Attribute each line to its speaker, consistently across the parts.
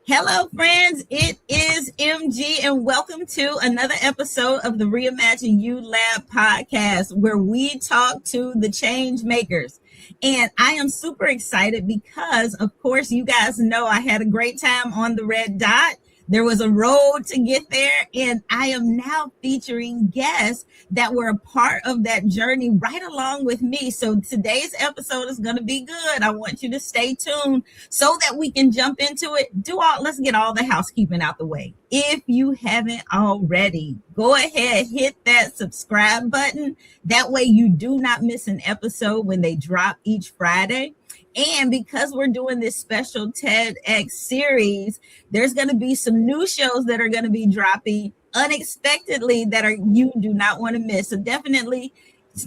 Speaker 1: Hello, friends. It is MG, and welcome to another episode of the Reimagine You Lab podcast, where we talk to the change makers. And I am super excited because, of course, you guys know I had a great time on the red dot. There was a road to get there, and I am now featuring guests that were a part of that journey right along with me. So today's episode is going to be good. I want you to stay tuned so that we can jump into it. Let's get all the housekeeping out the way. If you haven't already, go ahead, hit that subscribe button. That way you do not miss an episode when they drop each Friday. And because we're doing this special TEDx series, there's going to be some new shows that are going to be dropping unexpectedly that you do not want to miss. So definitely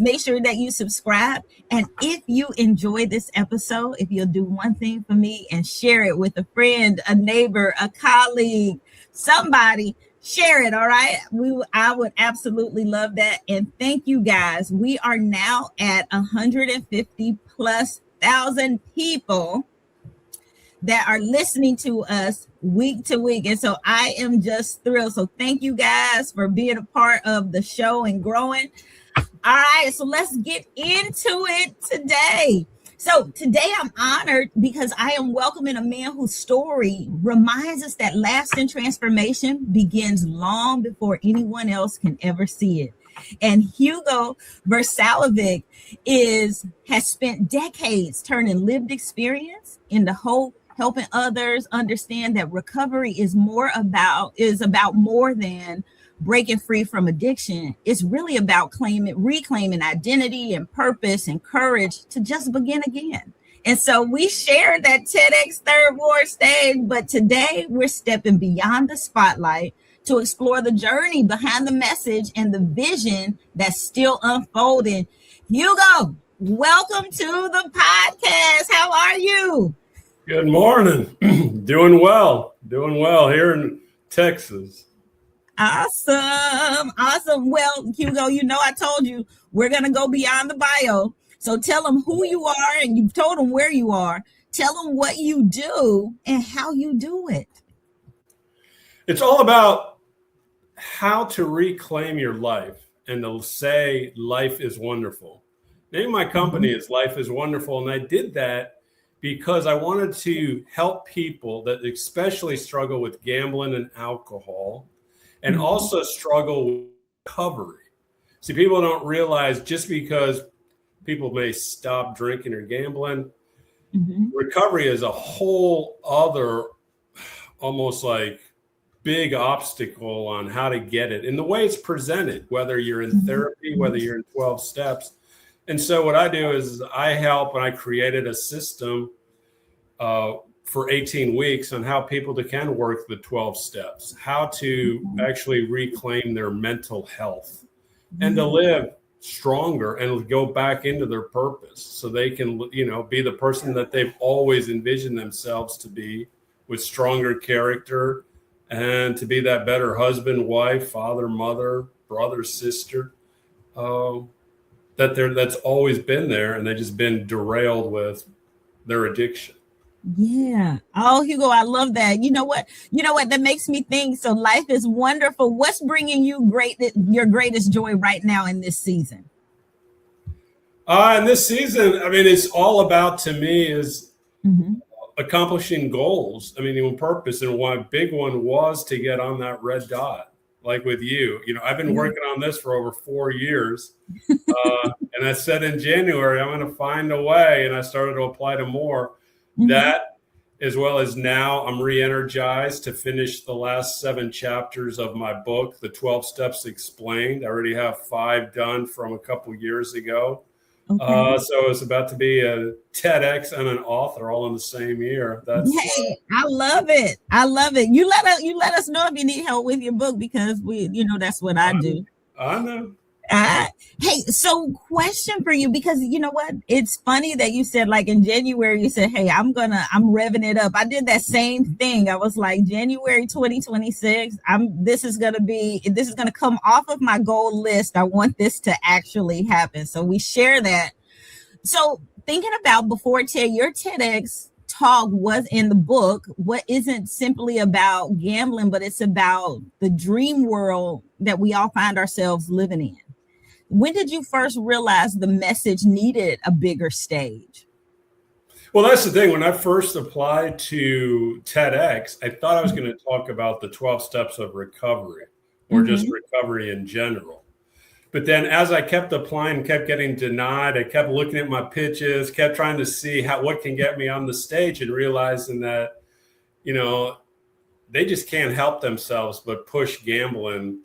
Speaker 1: make sure that you subscribe. And if you enjoy this episode, if you'll do one thing for me and share it with a friend, a neighbor, a colleague, somebody, share it. All right. I would absolutely love that. And thank you guys. We are now at 150 plus thousand people that are listening to us week to week. And so I am just thrilled. So thank you guys for being a part of the show and growing. All right, so let's get into it today. So today I'm honored because I am welcoming a man whose story reminds us that lasting transformation begins long before anyone else can ever see it. And Hugo Vrsalovic has spent decades turning lived experience into hope, helping others understand that recovery is about more than breaking free from addiction. It's really about reclaiming identity and purpose and courage to just begin again. And so we shared that TEDx Third Ward stage, but today we're stepping beyond the spotlight to explore the journey behind the message and the vision that's still unfolding. Hugo, welcome to the podcast. How are you?
Speaker 2: Good morning. Doing well here in Texas.
Speaker 1: Awesome. Well, Hugo, I told you we're going to go beyond the bio. So tell them who you are, and you've told them where you are. Tell them what you do and how you do it.
Speaker 2: It's all about how to reclaim your life and to say life is wonderful. The name of my company is Life is Wonderful, and I did that because I wanted to help people that especially struggle with gambling and alcohol and also struggle with recovery. See, people don't realize just because people may stop drinking or gambling, recovery is a whole other almost like big obstacle on how to get it and the way it's presented, whether you're in therapy, whether you're in 12 steps. And so what I do is I help, and I created a system for 18 weeks on how people can work the 12 steps, how to actually reclaim their mental health and to live stronger and go back into their purpose so they can, be the person that they've always envisioned themselves to be, with stronger character, and to be that better husband, wife, father, mother, brother, sister, that's always been there, and they've just been derailed with their addiction.
Speaker 1: Yeah. Oh, Hugo, I love that. You know what? That makes me think. So life is wonderful. What's bringing you your greatest joy right now in this season?
Speaker 2: In this season, it's all about, to me, is accomplishing goals. The purpose, and one big one was to get on that red dot, like with you. I've been working on this for over 4 years. And I said in January, I'm going to find a way. And I started to apply to more. That, as well as now, I'm re-energized to finish the last 7 chapters of my book, The 12 Steps Explained. I already have 5 done from a couple years ago. Okay. So it's about to be a TEDx and an author all in the same year.
Speaker 1: Hey, I love it. You let us know if you need help with your book, because that's what I do.
Speaker 2: I know.
Speaker 1: Hey, so question for you, because you know what? It's funny that you said, like, in January, you said, hey, I'm revving it up. I did that same thing. I was like, January 2026, this is going to come off of my goal list. I want this to actually happen. So we share that. So thinking about before your TEDx talk was in the book, what isn't simply about gambling, but it's about the dream world that we all find ourselves living in. When did you first realize the message needed a bigger stage?
Speaker 2: Well, that's the thing. When I first applied to TEDx, I thought I was going to talk about the 12 steps of recovery or just recovery in general. But then as I kept applying, kept getting denied, I kept looking at my pitches, kept trying to see what can get me on the stage, and realizing that, they just can't help themselves but push gambling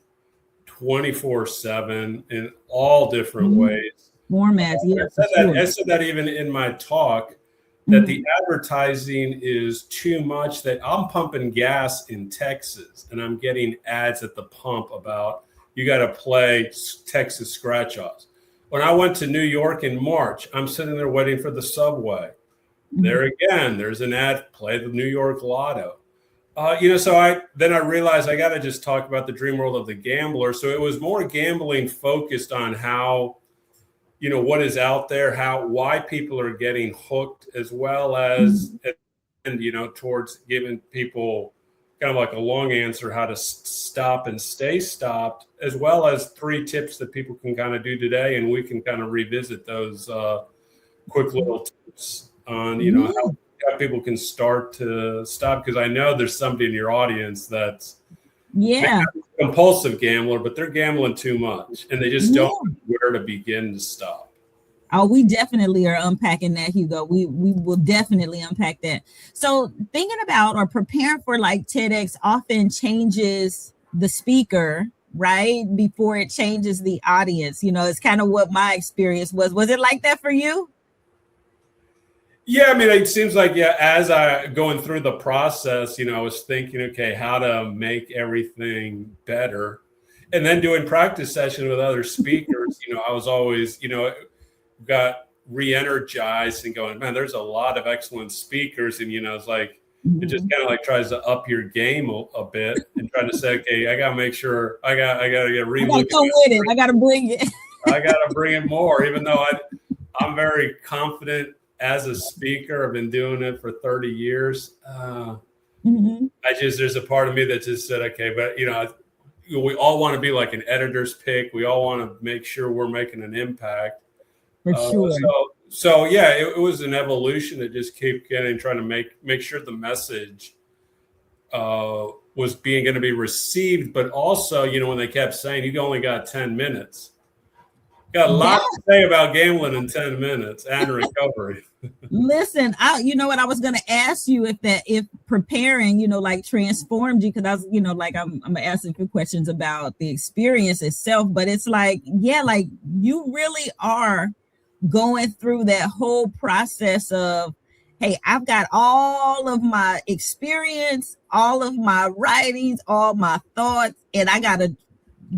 Speaker 2: 24/7 in all different ways.
Speaker 1: Formats,
Speaker 2: I said that even in my talk, that the advertising is too much, that I'm pumping gas in Texas and I'm getting ads at the pump about you got to play Texas scratch-offs. When I went to New York in March, I'm sitting there waiting for the subway. There again, there's an ad, play the New York Lotto. So I realized I got to just talk about the dream world of the gambler. So it was more gambling focused on how, what is out there, why people are getting hooked, as well as, towards giving people kind of like a long answer, how to stop and stay stopped, as well as 3 tips that people can kind of do today. And we can kind of revisit those quick little tips on, how people can start to stop. Because I know there's somebody in your audience that's a compulsive gambler, but they're gambling too much and they just don't know where to begin to stop.
Speaker 1: Oh, we definitely are unpacking that, Hugo. We will definitely unpack that. So thinking about or preparing for like TEDx often changes the speaker, right? Before it changes the audience. It's kind of what my experience was. Was it like that for you?
Speaker 2: Yeah, I mean, it seems like, as I going through the process, I was thinking, okay, how to make everything better. And then doing practice sessions with other speakers, I was always, got re-energized and going, man, there's a lot of excellent speakers. And, it's like, it just kind of like tries to up your game a bit and try to say, okay, I got to make sure I got to get re-looked at.
Speaker 1: I got to bring it.
Speaker 2: I got to bring it more, even though I'm very confident as a speaker. I've been doing it for 30 years. There's a part of me that just said, okay, but we all want to be like an editor's pick. We all want to make sure we're making an impact.
Speaker 1: For sure.
Speaker 2: So it was an evolution that just kept trying to make sure the message was going to be received, but also, when they kept saying you only got 10 minutes. Got a lot to say about gambling in 10 minutes and recovery.
Speaker 1: Listen, I was going to ask you if preparing, like transformed you, because I was, I'm going to ask a few questions about the experience itself, but it's like, like you really are going through that whole process of, hey, I've got all of my experience, all of my writings, all my thoughts, and I got to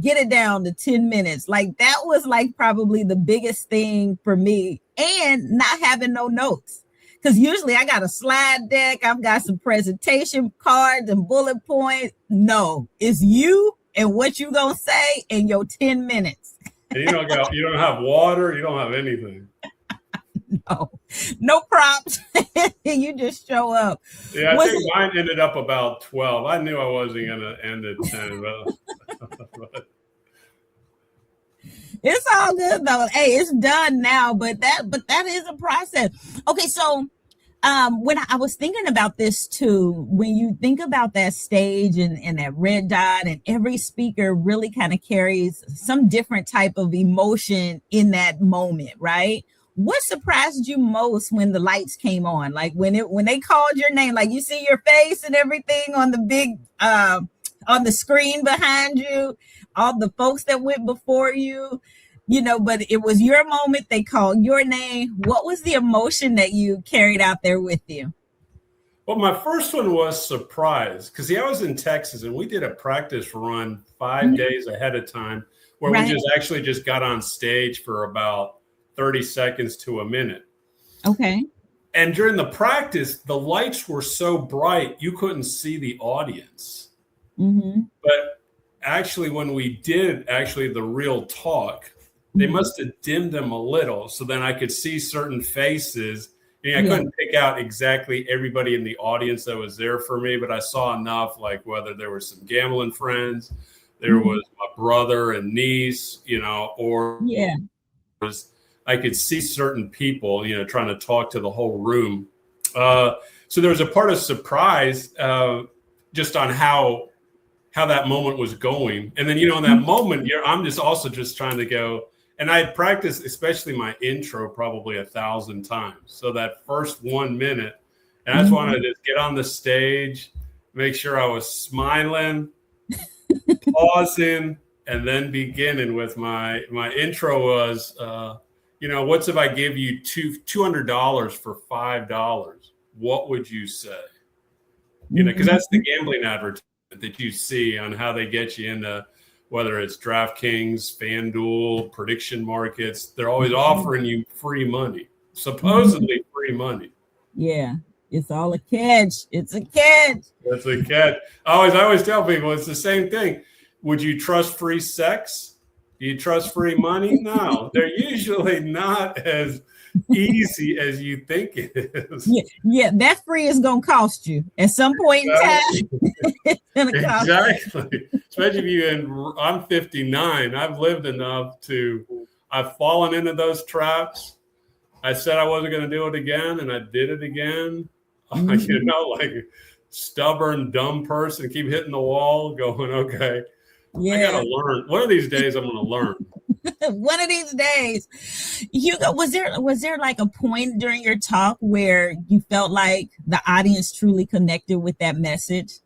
Speaker 1: get it down to 10 minutes. Like that was like probably the biggest thing for me, and not having no notes. Because usually I got a slide deck, I've got some presentation cards and bullet points. No, it's you and what you gonna say in your 10 minutes.
Speaker 2: And you don't have water, you don't have anything.
Speaker 1: No props. You just show up.
Speaker 2: Yeah, I think mine ended up about 12. I knew I wasn't going to end at 10. But
Speaker 1: it's all good though. Hey, it's done now, but that is a process. Okay, so when I was thinking about this too, when you think about that stage and that red dot, and every speaker really kind of carries some different type of emotion in that moment, right? What surprised you most when the lights came on? Like when they called your name, like you see your face and everything on the big on the screen behind you, all the folks that went before you, but it was your moment. They called your name. What was the emotion that you carried out there with you?
Speaker 2: Well, my first one was surprise, because I was in Texas and we did a practice run 5 days ahead of time where we just got on stage for about 30 seconds to a minute.
Speaker 1: Okay.
Speaker 2: And during the practice, the lights were so bright, you couldn't see the audience. But actually, when we did the real talk, they must have dimmed them a little. So then I could see certain faces, I couldn't pick out exactly everybody in the audience that was there for me, but I saw enough, like whether there were some gambling friends, there was my brother and niece, or I could see certain people, trying to talk to the whole room. So there was a part of surprise just on how that moment was going. And then, in that moment, I'm just also just trying to go. And I had practiced, especially my intro, probably 1,000 times. So that first 1 minute, and I just wanted to just get on the stage, make sure I was smiling, pausing, and then beginning with my intro was, what's if I give you $200 for $5? What would you say? Because that's the gambling advertisement that you see on how they get you into, whether it's DraftKings, FanDuel, prediction markets. They're always offering you free money, supposedly free money.
Speaker 1: Yeah, it's all a catch. It's a catch.
Speaker 2: That's a catch. I always tell people it's the same thing. Would you trust free sex? Do you trust free money? No, they're usually not as easy as you think it is.
Speaker 1: Yeah, that free is going to cost you at some point in time. It's gonna cost
Speaker 2: exactly. Especially if I'm 59. I've lived enough I've fallen into those traps. I said I wasn't going to do it again, and I did it again. Like a stubborn, dumb person, keep hitting the wall, going, okay, I got to learn. One of these days, I'm going to learn.
Speaker 1: One of these days. Hugo, was there like a point during your talk where you felt like the audience truly connected with that message?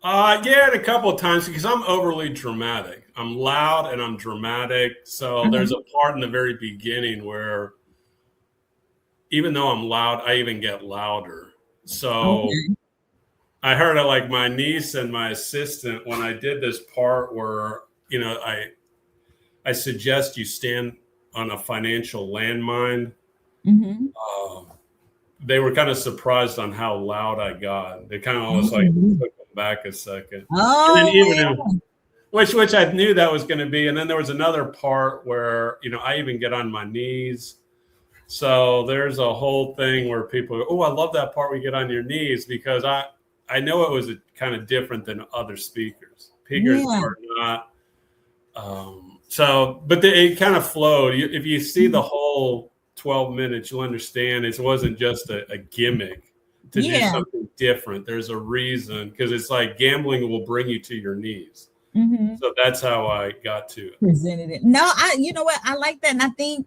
Speaker 2: Yeah, a couple of times, because I'm overly dramatic. I'm loud and I'm dramatic. So there's a part in the very beginning where even though I'm loud, I even get louder. So I heard it like my niece and my assistant when I did this part where, I suggest you stand on a financial landmine. They were kind of surprised on how loud I got. They kind of almost like took them back a second. Which I knew that was going to be. And then there was another part where, I even get on my knees. So there's a whole thing where people go, oh, I love that part where you get on your knees, because I know it was kind of different than other speakers. Speakers are not. But it kind of flowed. If you see the whole 12 minutes, you'll understand it wasn't just a gimmick to do something different. There's a reason, because it's like gambling will bring you to your knees. So that's how I got to it.
Speaker 1: Presented it. No, you know what? I like that. And I think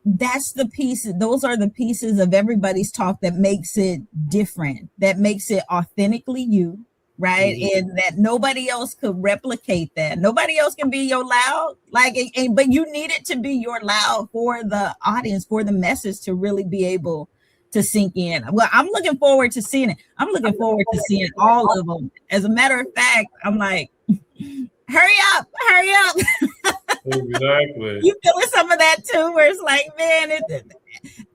Speaker 1: that's the piece. Those are the pieces of everybody's talk that makes it different, that makes it authentically you. Right. And that nobody else could replicate that. Nobody else can be your loud, but you need it to be your loud for the audience, for the message to really be able to sink in. Well, I'm looking forward to seeing it. I'm looking forward to seeing all of them. As a matter of fact, I'm like, hurry up.
Speaker 2: Exactly.
Speaker 1: You feeling some of that too, where it's like, man,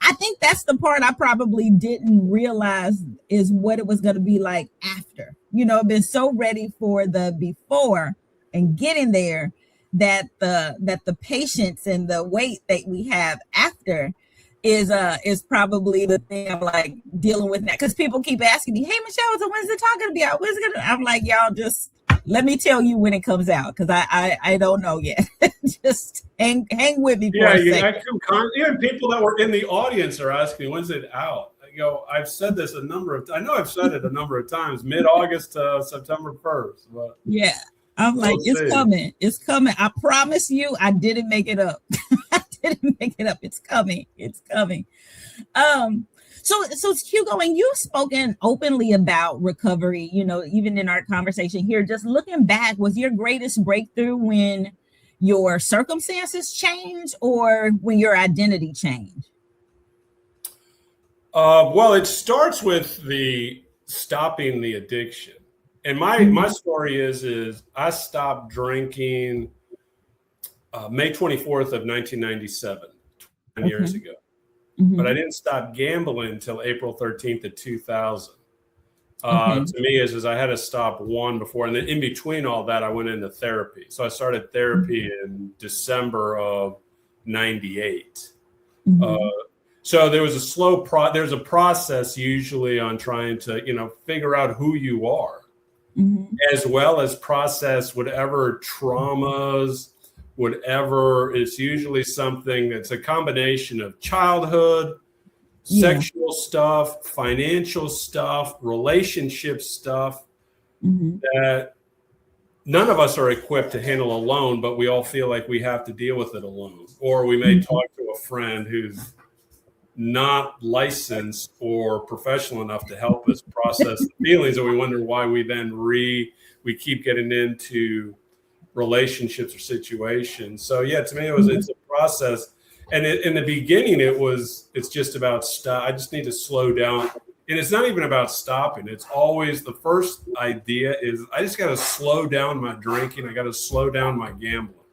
Speaker 1: I think that's the part I probably didn't realize is what it was going to be like after. I've been so ready for the before and getting there that the patience and the wait that we have after is probably the thing I'm like dealing with now. Because people keep asking me, hey, Michelle, so when's the talk going to be out? When's it gonna? I'm like, y'all just let me tell you when it comes out, because I don't know yet. Just hang with me for a second.
Speaker 2: Even people that were in the audience are asking, when's it out? I've said this a number of times. I know I've said it a number of times, mid-August to September 1st. But
Speaker 1: yeah, I'm like, it's coming. It's coming. I promise you, I didn't make it up. I didn't make it up. It's coming. It's coming. So Hugo, and you've spoken openly about recovery, even in our conversation here, just looking back, was your greatest breakthrough when your circumstances changed or when your identity changed?
Speaker 2: Well, it starts with the stopping the addiction. And my story is I stopped drinking May 24th of 1997, 10 years ago. But I didn't stop gambling until April 13th of 2000. To me, is I had to stop one before. And then in between all that, I went into therapy. So I started therapy in December of 98.
Speaker 1: Mm-hmm.
Speaker 2: So there was there's a process usually on trying to, figure out who you are,
Speaker 1: Mm-hmm.
Speaker 2: as well as process whatever traumas, whatever. It's usually something that's a combination of childhood,
Speaker 1: Yeah.
Speaker 2: sexual stuff, financial stuff, relationship stuff
Speaker 1: Mm-hmm.
Speaker 2: that none of us are equipped to handle alone, but we all feel like we have to deal with it alone. Or we may
Speaker 1: Mm-hmm.
Speaker 2: talk to a friend who's not licensed or professional enough to help us process the feelings, and we wonder why we keep getting into relationships or situations. So yeah, to me it's a process, and in the beginning it's just about stop. I just need to slow down, and it's not even about stopping. It's always the first idea is I just got to slow down my drinking. I got to slow down my gambling.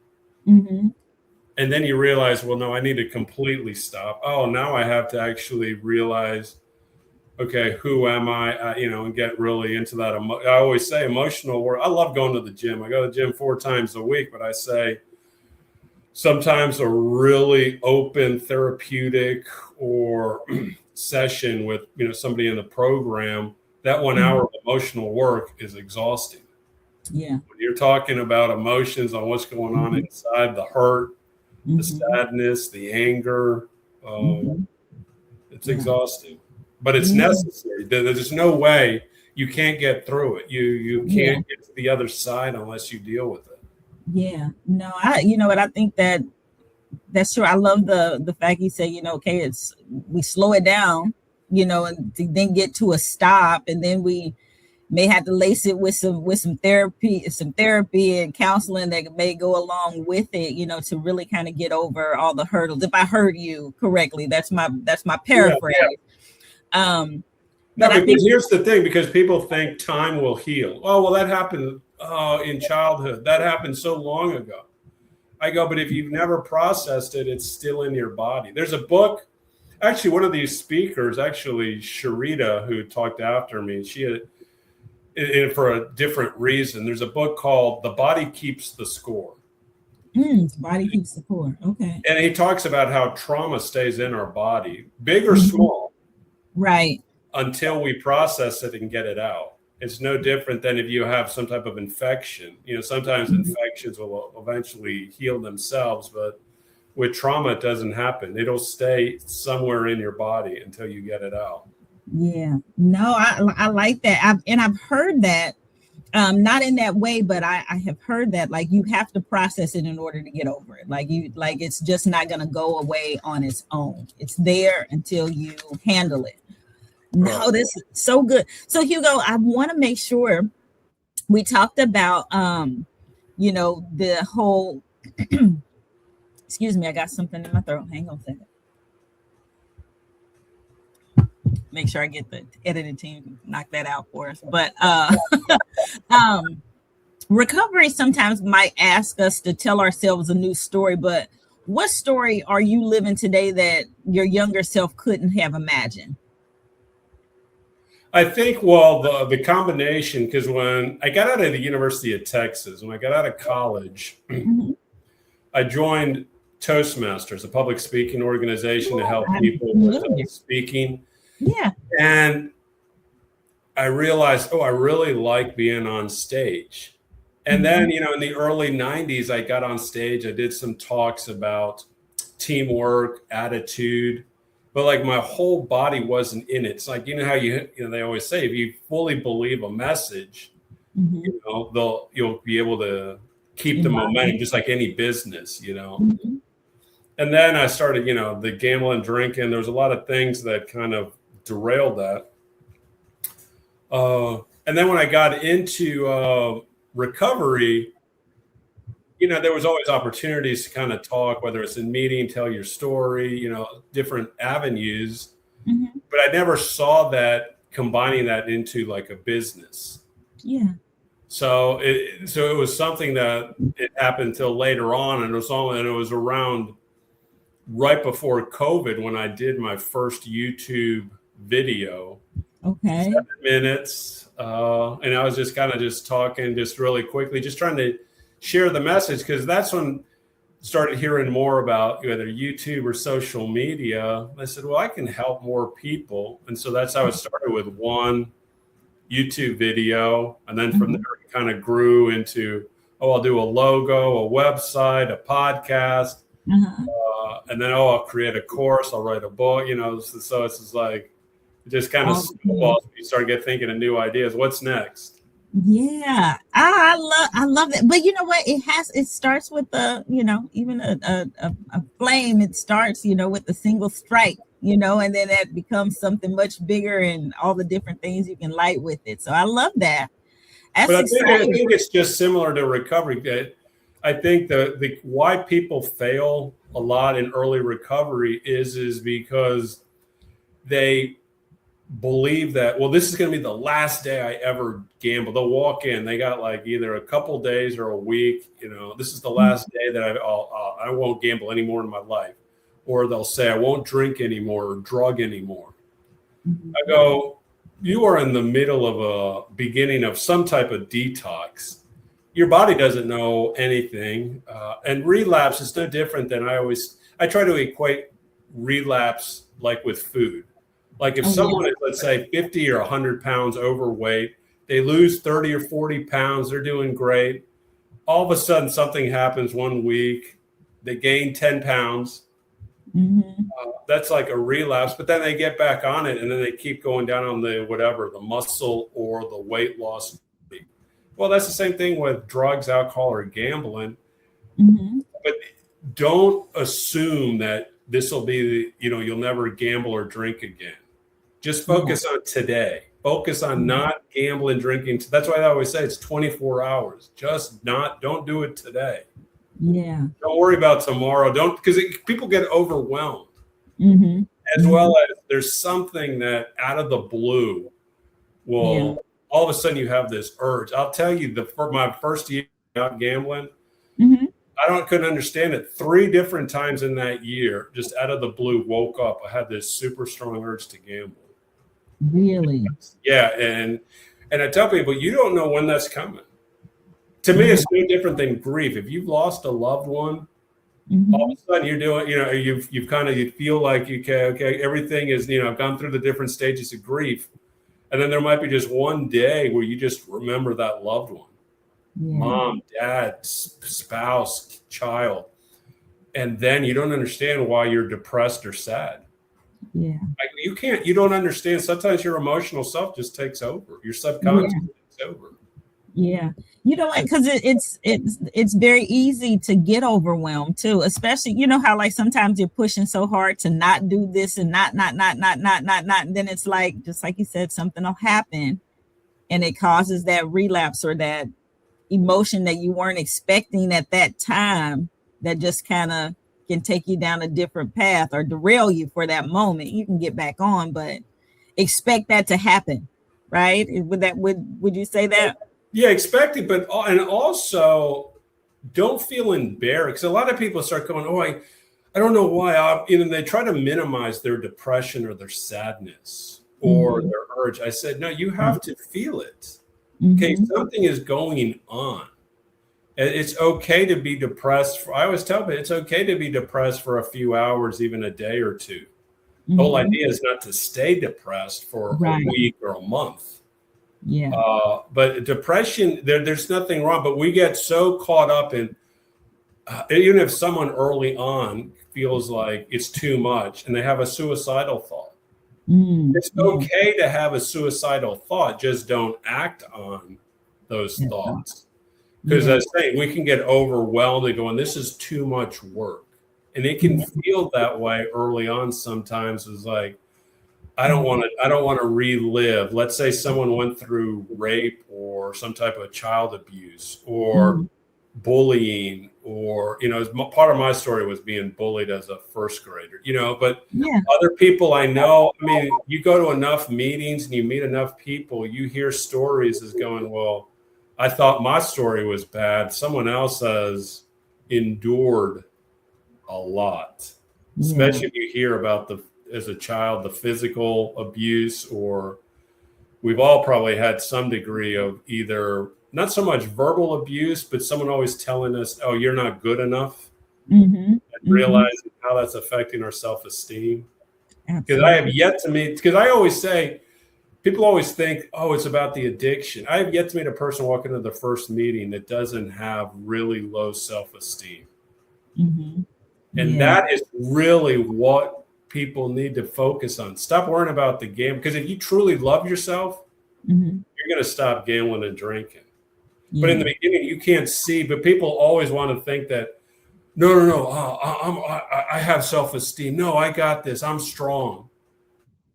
Speaker 1: Mm-hmm.
Speaker 2: And then you realize, well, no, I need to completely stop. Oh, now I have to actually realize, okay, who am I? And get really into that. I always say emotional work. I love going to the gym. I go to the gym 4 times a week, but I say sometimes a really open therapeutic or session with, somebody in the program, that 1 hour of emotional work is exhausting.
Speaker 1: Yeah.
Speaker 2: When you're talking about emotions on what's going on inside, the hurt, the sadness, the anger. It's exhausting, but it's necessary. There's no way you can't get through it. You can't get to the other side unless you deal with it.
Speaker 1: Yeah. No, you know what, I think that's true. I love the fact you say, okay, we slow it down, and to then get to a stop, and then we may have to lace it with some therapy and counseling that may go along with it, to really kind of get over all the hurdles. If I heard you correctly, that's my paraphrase.
Speaker 2: No,
Speaker 1: But I think
Speaker 2: because here's the thing, because people think time will heal. Oh, well, that happened in childhood. That happened so long ago. I go, but if you've never processed it, it's still in your body. There's a book. Actually, one of these speakers, actually, Sharita, who talked after me, she had, and for a different reason. There's a book called The Body Keeps the Score.
Speaker 1: Body keeps the score. Okay.
Speaker 2: And he talks about how trauma stays in our body, big or small,
Speaker 1: Right.
Speaker 2: until we process it and get it out. It's no different than if you have some type of infection. Sometimes infections will eventually heal themselves, but with trauma, it doesn't happen. It'll stay somewhere in your body until you get it out.
Speaker 1: Yeah. No, I like that. I've heard that, not in that way, but I have heard that, like, you have to process it in order to get over it. Like it's just not going to go away on its own. It's there until you handle it. No, this is so good. So Hugo, I want to make sure we talked about, the whole, excuse me, I got something in my throat. Hang on a second. Make sure I get the editing team knock that out for us. But recovery sometimes might ask us to tell ourselves a new story, but what story are you living today that your younger self couldn't have imagined?
Speaker 2: I think, well, the combination, because when I got out of the University of Texas, when I got out of college, I joined Toastmasters, a public speaking organization to help people with speaking.
Speaker 1: Yeah.
Speaker 2: And I realized, I really like being on stage. And then, in the early 90s, I got on stage. I did some talks about teamwork, attitude, but like my whole body wasn't in it. It's like, how they always say, if you fully believe a message, you'll be able to keep the momentum, just like any business, And then I started, the gambling, drinking. There was a lot of things that kind of derailed that. And then when I got into recovery, there was always opportunities to kind of talk, whether it's in meeting, tell your story, different avenues. But I never saw that combining that into like a business.
Speaker 1: Yeah.
Speaker 2: So it was something that it happened until later on, and it was around right before COVID when I did my first YouTube video.
Speaker 1: Okay.
Speaker 2: 7 minutes. And I was just kind of just talking just really quickly, just trying to share the message, because that's when started hearing more about either YouTube or social media, I said, well, I can help more people. And so that's how it started, with one YouTube video. And then from there, it kind of grew into, oh, I'll do a logo, a website, a podcast. And then, oh, I'll create a course, I'll write a book, so it's just like, it just kind of snowballs. You start thinking of new ideas. What's next?
Speaker 1: Yeah, I love that. But you know what? It starts with the, even a flame. It starts, with a single strike, and then that becomes something much bigger, and all the different things you can light with it. So I love that. That's
Speaker 2: But I
Speaker 1: exciting.
Speaker 2: think it's just similar to recovery. I think the why people fail a lot in early recovery is because they believe that, well, this is going to be the last day I ever gamble. They'll walk in, they got like either a couple days or a week. This is the last day that I won't gamble anymore in my life, or they'll say I won't drink anymore or drug anymore. I go, you are in the middle of a beginning of some type of detox. Your body doesn't know anything, and relapse is no different than I try to equate relapse like with food. Like if someone is, let's say, 50 or 100 pounds overweight, they lose 30 or 40 pounds, they're doing great. All of a sudden, something happens one week, they gain 10 pounds. That's like a relapse, but then they get back on it, and then they keep going down on the muscle or the weight loss. Well, that's the same thing with drugs, alcohol, or gambling. But don't assume that this will be, you'll never gamble or drink again. Just focus on today. Focus on not gambling, drinking. That's why I always say it's 24 hours. Don't do it today.
Speaker 1: Yeah.
Speaker 2: Don't worry about tomorrow. Because people get overwhelmed. As well as there's something that out of the blue will all of a sudden you have this urge. I'll tell you, for my first year out gambling, I couldn't understand it. 3 different times in that year, just out of the blue, woke up. I had this super strong urge to gamble.
Speaker 1: Really?
Speaker 2: Yeah, and I tell people, you don't know when that's coming. To me, it's no different than grief. If you've lost a loved one, all of a sudden you're doing, you feel like, okay, everything is, I've gone through the different stages of grief. And then there might be just one day where you just remember that loved one. Mom, dad, spouse, child. And then you don't understand why you're depressed or sad. You don't understand. Sometimes your emotional self just takes over. Your subconscious takes over.
Speaker 1: Yeah. You know what? Because it's very easy to get overwhelmed too, especially, how like sometimes you're pushing so hard to not do this and not. And then it's like, just like you said, something will happen and it causes that relapse or that emotion that you weren't expecting at that time that just kind of can take you down a different path or derail you for that moment. You can get back on, but expect that to happen, right? Would you say that?
Speaker 2: Yeah, expect it, and also don't feel embarrassed. A lot of people start going, oh, I don't know why. They try to minimize their depression or their sadness or their urge. I said, no, you have to feel it. Okay, something is going on. It's okay to be depressed. I always tell people it's okay to be depressed for a few hours, even a day or two. The whole idea is not to stay depressed for a week or a month.
Speaker 1: Yeah.
Speaker 2: But depression, there's nothing wrong. But we get so caught up in, even if someone early on feels like it's too much and they have a suicidal thought, it's okay to have a suicidal thought. Just don't act on those thoughts. Because as I say, we can get overwhelmed and going, this is too much work. And it can feel that way early on sometimes. It's like, I don't want to relive. Let's say someone went through rape or some type of child abuse or bullying, or, part of my story was being bullied as a first grader, but other people I know, you go to enough meetings and you meet enough people, you hear stories as going, well, I thought my story was bad. Someone else has endured a lot, especially if you hear about as a child, the physical abuse, or we've all probably had some degree of either not so much verbal abuse, but someone always telling us, oh, you're not good enough. and realizing how that's affecting our self-esteem. Because I have
Speaker 1: Absolutely.
Speaker 2: yet to meet, because I always say, people always think, oh, it's about the addiction. I have yet to meet a person walking into the first meeting that doesn't have really low self-esteem. And
Speaker 1: Yeah.
Speaker 2: that is really what people need to focus on. Stop worrying about the game. Because if you truly love yourself, you're going to stop gambling and drinking. But in
Speaker 1: Yeah.
Speaker 2: the beginning, you can't see. But people always want to think that, no. I have self-esteem. No, I got this. I'm strong.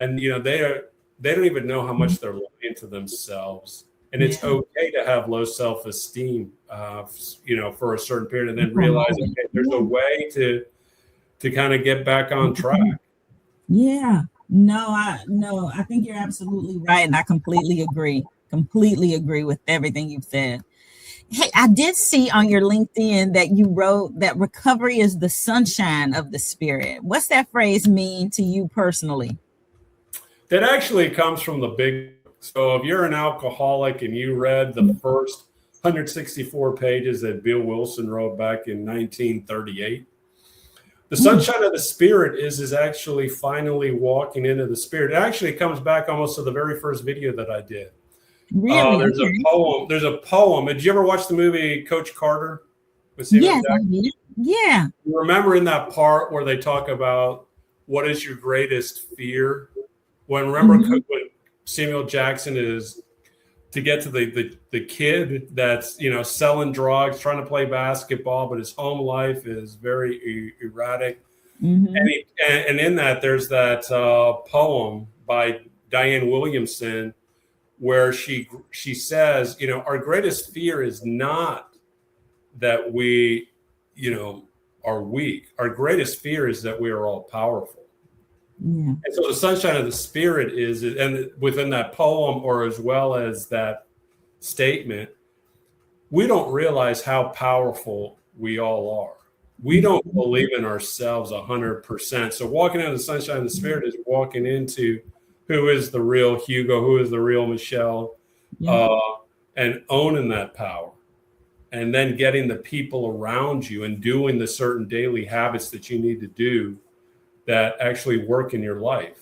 Speaker 2: And they don't even know how much they're lying to themselves. And it's
Speaker 1: Yeah.
Speaker 2: okay to have low self-esteem, for a certain period, and then
Speaker 1: For a
Speaker 2: realize,
Speaker 1: moment.
Speaker 2: okay, there's a
Speaker 1: Yeah.
Speaker 2: way to kind of get back on track.
Speaker 1: Yeah. No, I think you're absolutely right. And I completely agree. Completely agree with everything you've said. Hey, I did see on your LinkedIn that you wrote that recovery is the sunshine of the spirit. What's that phrase mean to you personally?
Speaker 2: That actually comes from the big. So if you're an alcoholic and you read the first 164 pages that Bill Wilson wrote back in 1938, the sunshine of the spirit is actually finally walking into the spirit. It actually comes back almost to the very first video that I did.
Speaker 1: Really?
Speaker 2: There's a
Speaker 1: Okay.
Speaker 2: poem. There's a poem. Did you ever watch the movie Coach Carter with Samuel
Speaker 1: Yes, I
Speaker 2: Jackson?
Speaker 1: did. Yeah.
Speaker 2: You remember in that part where they talk about what is your greatest fear? Remember
Speaker 1: Mhm.
Speaker 2: when Samuel Jackson is to get to the kid that's selling drugs, trying to play basketball, but his home life is very erratic.
Speaker 1: Mhm.
Speaker 2: And in that there's that poem by Diane Williamson where she says, our greatest fear is not that we, are weak. Our greatest fear is that we are all powerful.
Speaker 1: Yeah.
Speaker 2: And so the sunshine of the spirit is, and within that poem, or as well as that statement, we don't realize how powerful we all are. We don't
Speaker 1: Mhm.
Speaker 2: believe in ourselves 100%. So walking into the sunshine of the spirit is walking into who is the real Hugo, who is the real Michelle,
Speaker 1: Yeah.
Speaker 2: uh, and owning that power. And then getting the people around you and doing the certain daily habits that you need to do that actually work in your life.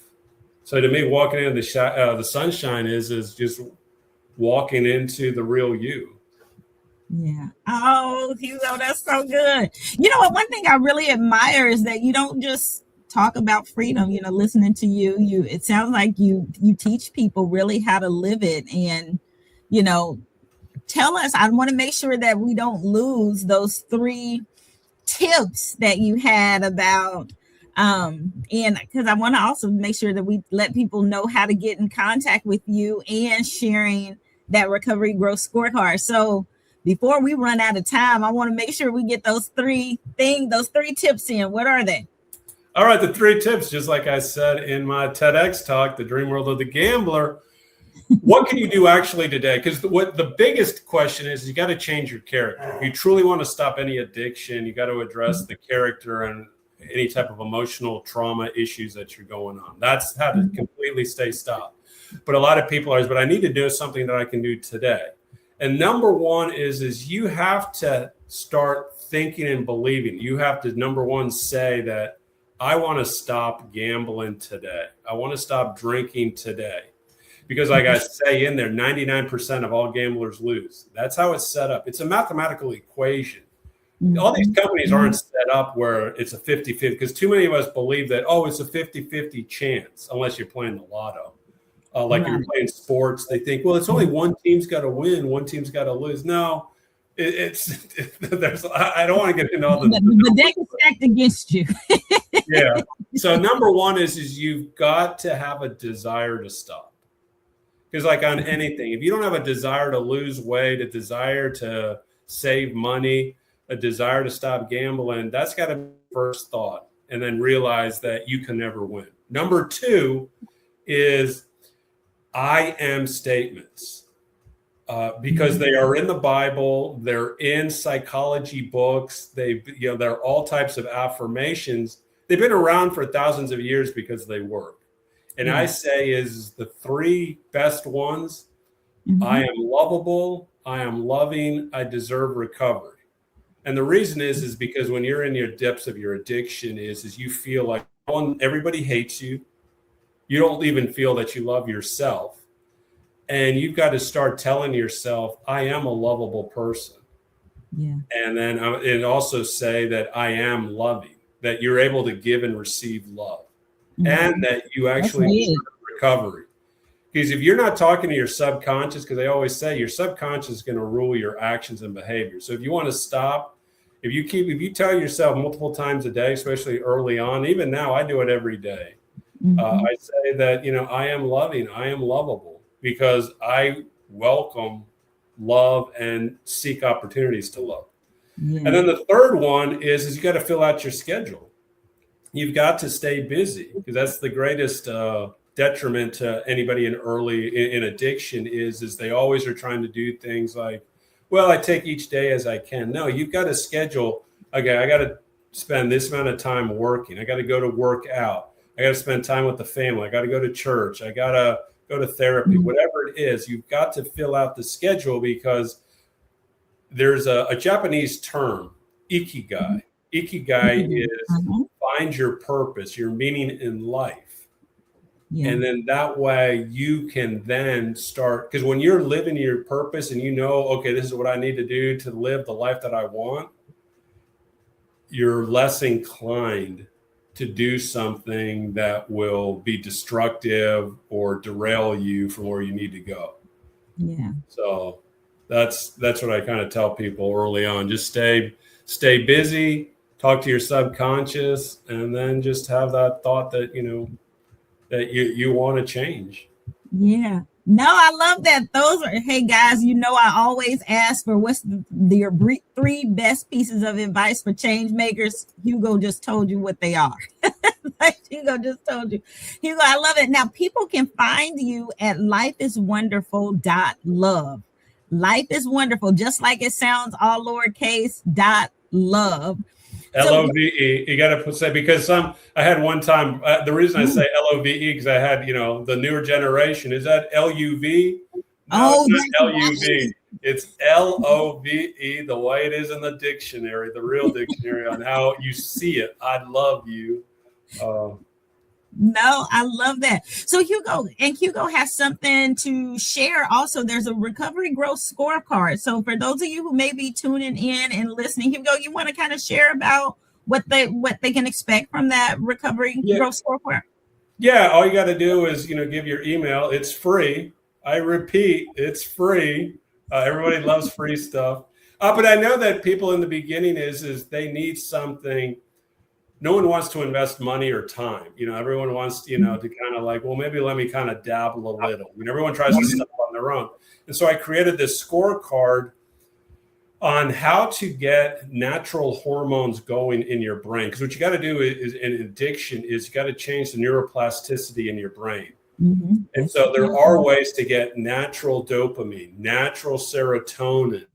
Speaker 2: So to me, walking into the sunshine is just walking into the real you.
Speaker 1: Yeah. Oh, Hugo, that's so good. You know what? One thing I really admire is that you don't just talk about freedom. Listening to you, it sounds like you teach people really how to live it, and you know, tell us. I want to make sure that we don't lose those three tips that you had about and because I want to also make sure that we let people know how to get in contact with you and sharing that recovery growth scorecard. So before we run out of time, I want to make sure we get those three tips in. What are they?
Speaker 2: All right, the three tips, just like I said in my TEDx talk, The Dream World of the Gambler. What can you do actually today? Because what the biggest question is you got to change your character. If you truly want to stop any addiction, you got to address the character and any type of emotional trauma issues that you're going on. That's how to completely stay stopped. But a lot of people are, but I need to do something that I can do today. And number one is you have to start thinking and believing. You have to, number one, say that I want to stop gambling today. I want to stop drinking today. Because like I say in there, 99% of all gamblers lose. That's how it's set up. It's a mathematical equation. All these companies aren't set up where it's a 50-50 because too many of us believe that, oh, it's a 50-50 chance unless you're playing the lotto. Like if you're
Speaker 1: Right.
Speaker 2: playing sports, they think, well, it's only one team's got to win, one team's got to lose. No, it's there's. I don't want to get into all the
Speaker 1: The deck
Speaker 2: numbers.
Speaker 1: is stacked against you.
Speaker 2: Yeah. So number one is you've got to have a desire to stop. Because like on anything, if you don't have a desire to lose weight, a desire to save money, a desire to stop gambling, that's got to be the first thought. And then realize that you can never win. Number two is I am statements. Because they are in the Bible, they're in psychology books, they're all types of affirmations. They've been around for thousands of years because they work. And I
Speaker 1: Yeah.
Speaker 2: say is the three best ones. I
Speaker 1: Mhm.
Speaker 2: am lovable. I am loving. I deserve recovery. And the reason is because when you're in your depths of your addiction is you feel like everybody hates you. You don't even feel that you love yourself. And you've got to start telling yourself, I am a lovable person.
Speaker 1: Yeah.
Speaker 2: And then and also say that I am loving, that you're able to give and receive love, and that you actually deserve recovery. Because if you're not talking to your subconscious, because they always say your subconscious is going to rule your actions and behavior. So if you want to stop, if you tell yourself multiple times a day, especially early on, even now, I do it every day. I say that, I am loving, I am lovable, because I welcome love and seek opportunities to love. Yeah. And then the third one is you got to fill out your schedule. You've got to stay busy, because that's the greatest detriment to anybody in addiction is they always are trying to do things like, well, I take each day as I can. No, you've got to schedule. Okay, I got to spend this amount of time working. I got to go to work out. I got to spend time with the family. I got to go to church. I got to go to therapy, whatever it is. You've got to fill out the schedule, because there's a Japanese term, ikigai. Ikigai is find your purpose, your meaning in life. Yeah. And then that way you can then start, because when you're living your purpose and okay, this is what I need to do to live the life that I want, you're less inclined to do something that will be destructive or derail you from where you need to go. Yeah. So that's what I kind of tell people early on. Just stay busy, talk to your subconscious, and then just have that thought that, that you want to change.
Speaker 1: Yeah. No, I love that. Hey guys, I always ask for what's your 3 best pieces of advice for change makers. Hugo just told you what they are. Hugo just told you. Hugo, I love it. Now, people can find you at lifeiswonderful.love. Life is wonderful, just like it sounds, all lowercase .love.
Speaker 2: LOVE. You got to say, because I had one time, the reason I say LOVE, because I had, the newer generation, is that LUV? No, it's not LUV. It's LOVE, the way it is in the dictionary, the real dictionary, on how you see it. I love you.
Speaker 1: No, I love that. So Hugo has something to share. Also, there's a recovery growth scorecard. So for those of you who may be tuning in and listening, Hugo, you want to kind of share about what they can expect from that recovery growth scorecard?
Speaker 2: Yeah, all you got to do is give your email. It's free. I repeat, it's free. Everybody loves free stuff. But I know that people in the beginning is they need something. No one wants to invest money or time. Everyone wants, to kind of like, well, maybe let me kind of dabble a little. Everyone tries to step on their own. And so I created this scorecard on how to get natural hormones going in your brain. Because what you got to do is in addiction is you got to change the neuroplasticity in your brain. And so there are ways to get natural dopamine, natural serotonin,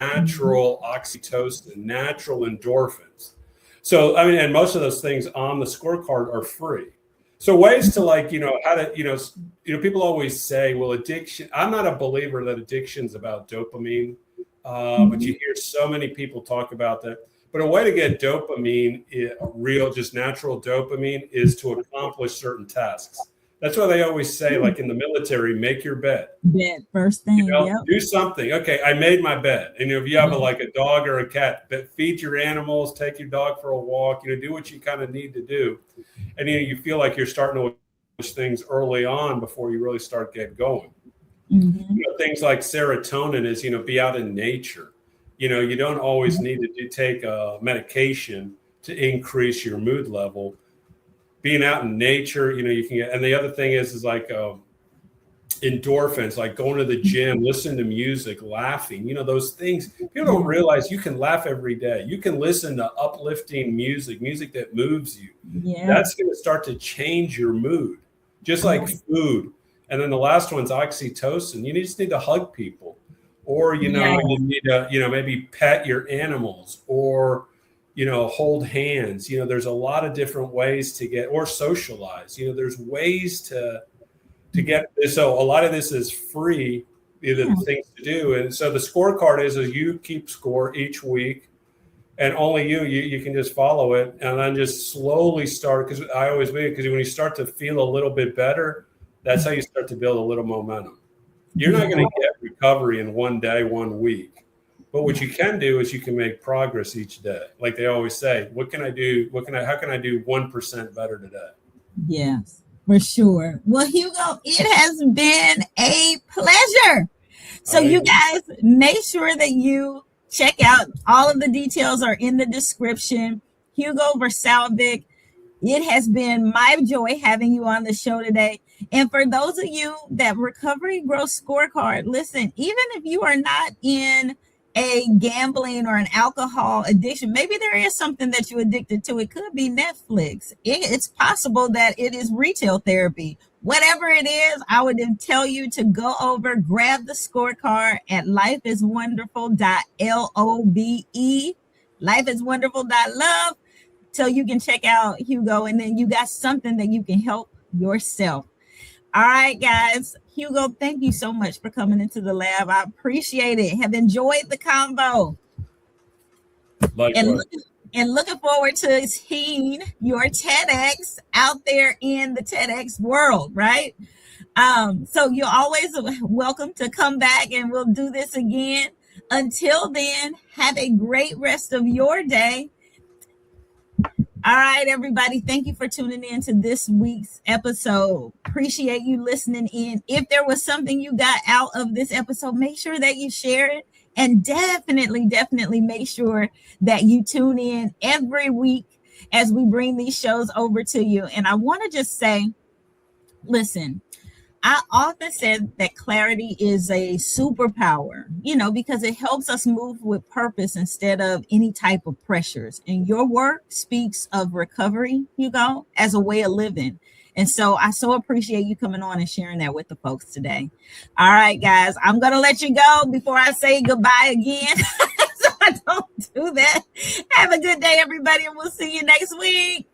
Speaker 2: natural oxytocin, natural endorphins. So, and most of those things on the scorecard are free. So ways to how to, people always say, well, addiction, I'm not a believer that addiction's about dopamine, but you hear so many people talk about that. But a way to get dopamine, real, just natural dopamine, is to accomplish certain tasks. That's why they always say, like in the military, make your bed.
Speaker 1: Bed first thing.
Speaker 2: Do something. Okay, I made my bed. And if you have a dog or a cat, feed your animals, take your dog for a walk. Do what you kind of need to do, and you feel like you're starting to accomplish things early on before you really start get going. Things like serotonin is be out in nature. You don't always need to take a medication to increase your mood level. Being out in nature, you can get, and the other thing is like endorphins, like going to the gym, listening to music, laughing, those things. People don't realize you can laugh every day. You can listen to uplifting music that moves you. Yeah. That's going to start to change your mood, just like food. And then the last one's oxytocin. You just need to hug people, or, you need to, maybe pet your animals, or, hold hands. There's a lot of different ways to get, or socialize. There's ways to get. So a lot of this is free either the things to do. And so the scorecard is you keep score each week, and only you can just follow it, and then just slowly start. Because I always believe, because when you start to feel a little bit better, that's how you start to build a little momentum. You're not going to get recovery in one day, 1 week. But what you can do is you can make progress each day. Like they always say, what can I do? How can I do 1% better today?
Speaker 1: Yes, for sure. Well, Hugo, it has been a pleasure. So you guys make sure that you check out, all of the details are in the description. Hugo Vrsalovic, it has been my joy having you on the show today. And for those of you that Recovery Growth Scorecard, listen, even if you are not in a gambling or an alcohol addiction, maybe there is something that you're addicted to. It could be Netflix. It's possible that it is retail therapy. Whatever it is, I would tell you to go over, grab the scorecard at lifeiswonderful.love, lifeiswonderful.love, so you can check out Hugo, and then you got something that you can help yourself. All right, guys. Hugo, thank you so much for coming into the lab. I appreciate it. Have enjoyed the combo. And looking forward to seeing your TEDx out there in the TEDx world, right? So you're always welcome to come back, and we'll do this again. Until then, have a great rest of your day. All right, everybody. Thank you for tuning in to this week's episode. Appreciate you listening in. If there was something you got out of this episode, make sure that you share it. And definitely make sure that you tune in every week as we bring these shows over to you. And I want to just say, listen, I often said that clarity is a superpower, because it helps us move with purpose instead of any type of pressures. And your work speaks of recovery, Hugo, as a way of living. And so I so appreciate you coming on and sharing that with the folks today. All right, guys, I'm going to let you go before I say goodbye again. So I don't do that. Have a good day, everybody, and we'll see you next week.